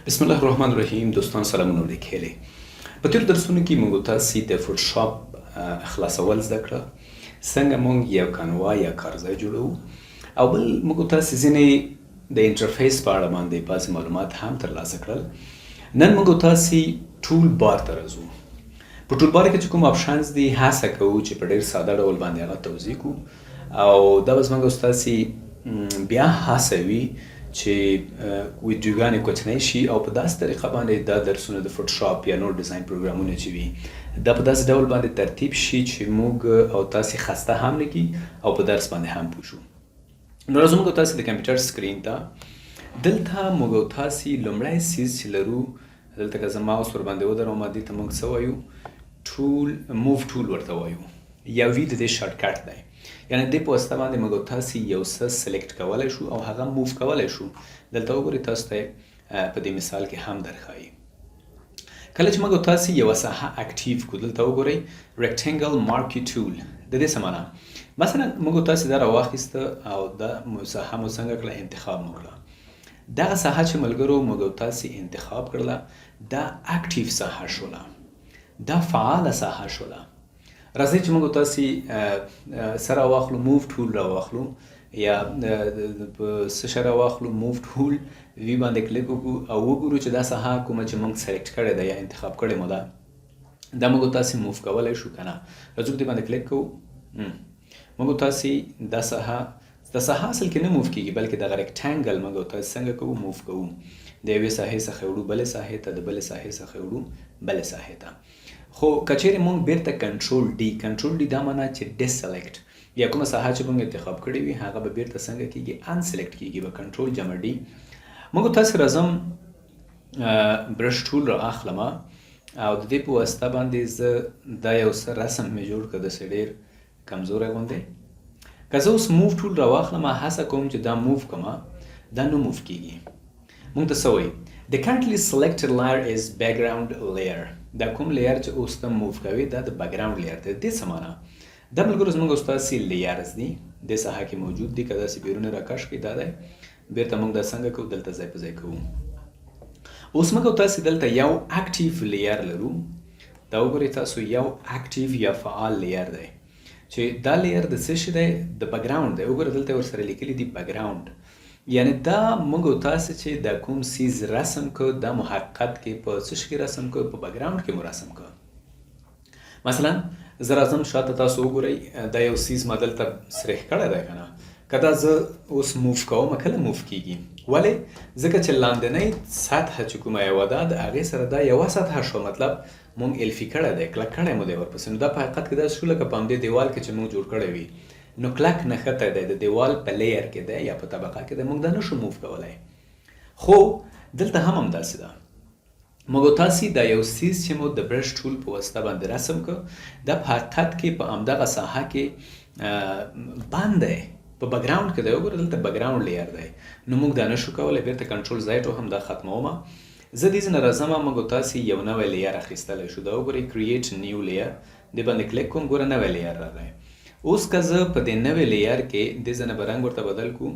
بسم الله الرحمن الرحیم. دوستان سلامونه ولیکلی. په تیر درسونو کې موږ تاسو د فوټوشاپ خلاصول زده کړه، څنګه موږ یو کانوا یا کارځای جوړو، او بل موږ تاسو ځینې د انټرفیس په اړه باندې بعض معلومات هم ترلاسه کړل. نن موږ تاسو ټول بار ته راځو. په ټول بار کې چې کوم آپشنز دي هڅه کوو چې په ډیر ساده ډول باندې هغه توضیح کوو، او دا به زموږ تاسو بیا هڅوي چې ویډیوګانې کوچنۍ شي او په داسې طریقه باندې دا درسونه د فوټوشاپ یا نور ډیزاین پروګرامونه چې وي دا په داسې ډول باندې ترتیب شي چې موږ او تاسو خسته هم نه کی او په درس باندې هم پوه شو. نو راځو موږ تاسو د کمپیوټر سکرین ته دلته موږ تاسو لومړی سیز چې لرو دلته که زه ماوس ور باندې ودرم دې ته موږ څه وایو؟ ټول موو ټول ورته وایو یا وی د دې شارټ کټ دی. یعنی د په واسطه باندې موږ تاسو یو څه سلیکټ کولای شو او هغه موو کولای شو. دلته وګورئ تاسو ته په دې مثال کې هم درخایي. کله چې موږ تاسو یو ساحه اکټیو کو دلته وګورئ ریکټنګل مارکی ټول د دې سمانه. مثلا موږ تاسو دا راوخیسته او دا ساحه مو څنګه کړه انتخاب مو کړه. دا ساحه چې ملګرو موږ تاسو انتخاب کړله دا اکټیو ساحه شوله، دا فعال ساحه شوله. راځئ چې موږ تاسو سره واخلو موو ټول راواخلو یا څه شی راواخلو موو ټول وی باندې کلیک وکړو او وګورو چې دا ساحه کومه چې موږ سلیکټ کړې ده یا انتخاب کړې مو ده دا موږ تاسو موو کولای شو کنه. راځو دې باندې کلیک کوو. موږ تاسو دا ساحه اصل کې نه موو کیږي بلکې د ریکټنګل موږ تاسو څنګه کوو موو کوو. د یوې ساحې څخه وړو بلې ساحې ته، د بلې ساحې څخه وړو بلې ساحې ته. خو کچېرې مونږ بیرته کنټرول ډي دا معنا چې ډیسلیکټ یا کومه ساحه چې مونږ انتخاب کړې وي هغه به بیرته څنګه کیږي؟ ان سلیکټ کیږي به کنټرول جمع ډي. موږ تاسو راځم برش ټول را اخلم او د دې په واسطه باندې زه دا یو څه رسم مې جوړ کړ د ډېر کمزوری غوندې. که زه اوس موو ټول را واخلم هڅه کوم چې دا موو کما دا نه موو کیږي. موږ ته څه وایي؟ The currently selected layer is background layer. دا کوم لیر چې اوس ته موو کوي دا د بیکګراوند لیر دی. دې څه معنا؟ دا ملګرو زموږ ستاسو لیرز دي د ساحه کې موجود دي. که داسې بیرون راکش کړي دا دی بیرته موږ دا څنګه کوو؟ دلته ځای په ځای کوو. اوس موږ تاسو دلته یو اکټیو لیر لرو. دا وګورئ تاسو یو اکټیو یا فعال لیر دی چې دا لیر د څه شي دی؟ د بیکګراوند دی. وګورئ دلته ورسره لیکلي دي بیکګراوند. یعنی دا موږ تاسو چې دا کوم سیز رسم کو دا محققت کې په څه شي رسم کو؟ په بیکګراوند کې مو رسم کو. مثلا زه راځم شاته تاسو وګورئ دا یو سیز ما دلته سریح کړی دی کنه. که دا زه اوس موو کوم کله موو کیږي؟ ولې؟ ځکه چې لاندنۍ سطحه چې کومه یوه ده د هغې سره دا یوه سطحه شو، مطلب موږ الفي کړی دی، کلک کړی مو دی ورپسې. نو دا په حقیقت کې داسې شو لکه په همدې دیوال کې چې موږ جوړ کړی وي نو کلک نښتی دی د دیوال په لیر کې دی یا په طبقه کې دی، موږ دا نشو موو کولی. خو دلته هم همداسې ده. موږ تاسو دا یو سیز چې مو د برش ټول په واسطه باندې رسم کړ دا په حقیقت کې په همدغه ساحه کې بند دی، په بیکګراوند کې دی. وګوره دلته بیکګراوند لیر دی. نو موږ دا نشو کولی. بیرته کنټرول زیډ هم دا ختمومه. زه دې ځای نه راځم. موږ تاسو یو نوی لیر اخیستلی شو. دا وګورئ کریټ نیو لیر دې باندې کلیک کوم. ګوره نوی لیر راغی. اوس که زه په دې نوې لیر کې دې ځای نه به رنګ ورته بدل کړو.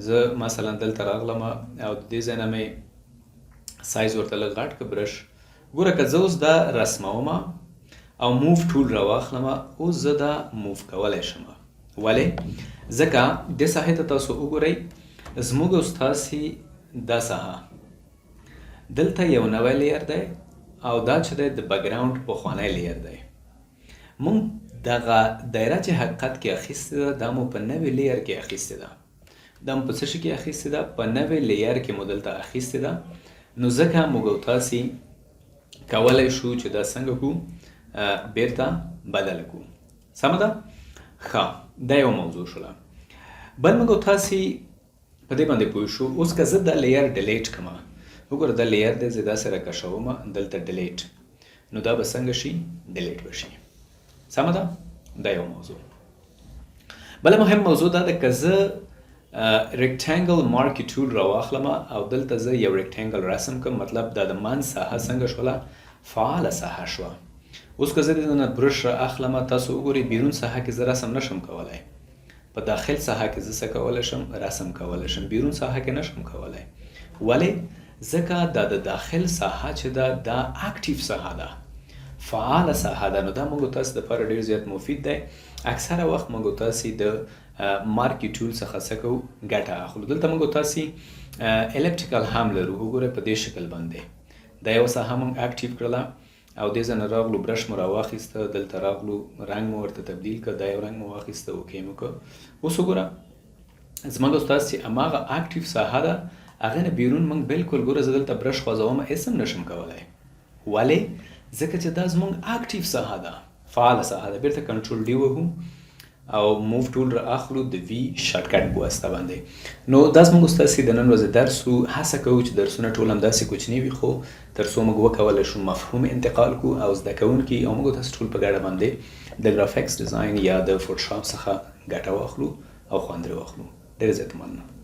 زه مثلا دلته راغلم او د دې ځای نه مې سایز ورته لږ غټ کړ برش. ګوره که زه اوس دا رسموم او موو ټول راواخلم اوس زه دا موو کولی شم. ولې؟ ځکه دې ساحې ته تاسو وګورئ زموږ او ستاسې دا ساحه دلته یو نوی لیر دی او دا چې دی د بیکګراوند پخوانی لیر دی. موږ دغه دایره چې حقیقت کې اخیستې ده دا مو په نوې لیر کې اخیستې ده. دا مو په څه شي کې اخیستې ده؟ په نوې لیر کې مو دلته اخیستې ده. نو ځکه موږ تاسو کولی شو چې دا څنګه کړو؟ بیرته بدله کړو. سمه ده؟ ښه دا یو موضوع شوله. بل موږ تاسو په دې باندې پوه شو. اوس که زه دا لیر ډیلیټ کړم وګوره دا لیر دی زه داسې راکشوم دلته ډیلیټ نو دا به څنګه شي؟ ډیلیټ به شي. سمه ده؟ دا یو موضوع. بله مهم موضوع دا ده که زه ریکټنګل مارکی ټول راواخلم او دلته زه یو ریکټنګل رسم کړم، مطلب دا د منځ ساحه څنګه شوله؟ فعاله ساحه شوه. اوس که زه دې نه برش را اخلم تاسو وګورئ بیرون ساحه کې زه رسم نشم کولی. په داخل ساحه کې زه څه کولی شم؟ رسم کولی شم. بیرون ساحه کې نشم کولی. ولې؟ ځکه دا د داخل ساحه چې ده دا اکټیو ساحه ده، فعاله ساحه ده. نو دا موږ تاسو دپاره ډېر زیات مفید دی. اکثره وخت موږ تاسې د مارکي ټول څخه څه کوو، ګټه اخلو. دلته موږ تاسې الپټیکل هم لرو، وګورئ په دې شکل باندې دا یوه ساحه موږ اکټیو کړله او دې ځای نه راغلو، برش مو راواخیسته، دلته راغلو رنګ مو ورته تبدیل کړه، دا یو رنګ مو واخیسته، اوکې مو کړه. اوس وګوره زموږ استاد چې هماغه اکټیو ساحه ده هغې نه بیرون موږ بالکل ګوره زه دلته برش خوځوم هېڅ هم نشم کولی. ولې؟ ځکه چې دا زموږ اکټیو ساحه ده، فعاله ساحه ده. بیرته کنټرول ډي وهو او موف ټول را اخلو د وي شارټکټ په واسطه باندې. نو دا زموږ استاسې د نن ورځې درس و. هڅه کوو چې درسونه ټول همداسې کوچني وي، خو تر څو موږ وکولی شو مفهوم انتقال کړو او زده کوونکي او موږ تاسو ټول په ګډه باندې د ګرافیکس ډیزاین یا د فوټوشاپ څخه ګټه واخلو او خوند ترې واخلو. ډېر زیات مننه.